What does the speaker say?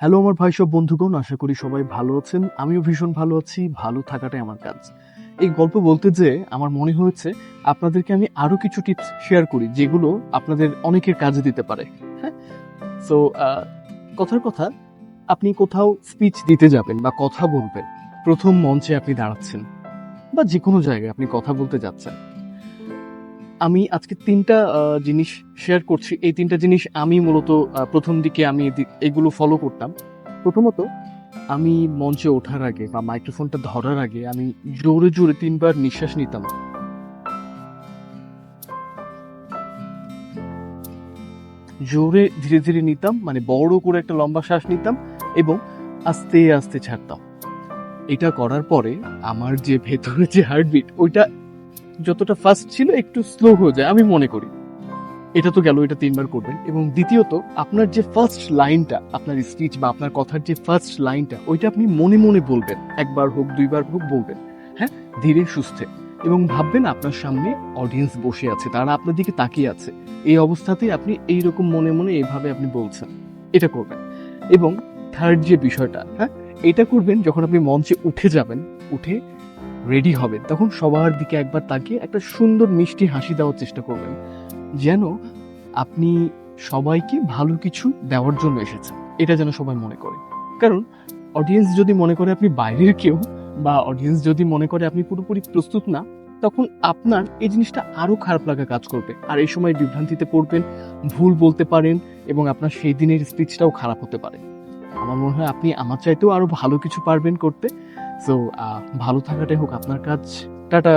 Hello আমার ভাই সব বন্ধুগণ, আশা করি সবাই ভালো আছেন। আমিও ভীষণ ভালো আছি। ভালো থাকাটাই আমার কাজ। এই গল্প বলতে যেয়ে আমার মনে হয়েছে আপনাদেরকে আমি আরো কিছু টিপস শেয়ার করি যেগুলো আপনাদের অনেকের কাজে দিতে পারে। হ্যাঁ? সো কথার কথা, আপনি কোথাও স্পিচ দিতে যাবেন বা কথা বলবেন। ১ম মঞ্চে আপনি দাঁড়াচ্ছেন বা যেকোনো জায়গায় আপনি কথা বলতে যাচ্ছেন। আমি আজকে ৩ টা জিনিস শেয়ার করছি। এই ৩ টা জিনিস আমি মূলত ১ম দিকে আমি এগুলো ফলো করতাম। প্রথমত, আমি মঞ্চে ওঠার আগে বা মাইক্রোফোনটা ধরার আগে আমি জোরে, জোরে ৩ বার নিঃশ্বাস নিতাম। জোরে ধীরে, ধীরে নিতাম, মানে বড় করে একটা লম্বা শ্বাস নিতাম এবং আস্তে, আস্তে ছাড়তাম। এটা করার পরে আমার যে ভেতরে যে হার্টবিট ওইটা যতটা ফাস্ট ছিল একটু স্লো হয়ে যায় আমি মনে করি। এটা তো গেল, এটা ৩ বার করবেন এবং দ্বিতীয়ত আপনার যে ফার্স্ট লাইনটা, আপনার স্পিচ বা আপনার কথার যে ফার্স্ট লাইনটা ওইটা আপনি মনে, মনে বলবেন। ১ বার হোক ২ বার হোক বলবেন। হ্যাঁ? ধীরে সুস্থে এবং ভাববেন আপনার সামনে অডিয়েন্স বসে আছে। তারা আপনার দিকে তাকিয়ে আছে। এই অবস্থাতেই আপনি এইরকম মনে, মনে এভাবে আপনি বলছেন। এটা করবেন। এবং থার্ড যে বিষয়টা, হ্যাঁ? এটা করবেন যখন আপনি মঞ্চে উঠে যাবেন, উঠে রেডি হবেন। তখন সবার দিকে একবার তাকিয়ে একটা সুন্দর মিষ্টি হাসি দেওয়ার চেষ্টা করবেন। যেন আপনি সবাইকে ভালো কিছু দেওয়ার জন্য এসেছেন। এটা যেন সবাই মনে করে। কারণ অডিয়েন্স যদি মনে করে আপনি বাইরের কেউ বা অডিয়েন্স যদি মনে করে আপনি পুরোপুরি প্রস্তুত না, তখন আপনার এই জিনিসটা আরো খারাপ লাগা কাজ করবে। আর এই সময় বিভ্রান্তিতে পড়বেন, ভুল বলতে পারেন এবং আপনার সেই দিনের স্পিচটাও খারাপ হতে পারে। আমার মনে হয় আপনি আমার চাইতেও আরো ভালো কিছু পারবেন করতে। সো ভালো থাকাটাই হোক আপনার কাজ। টাটা।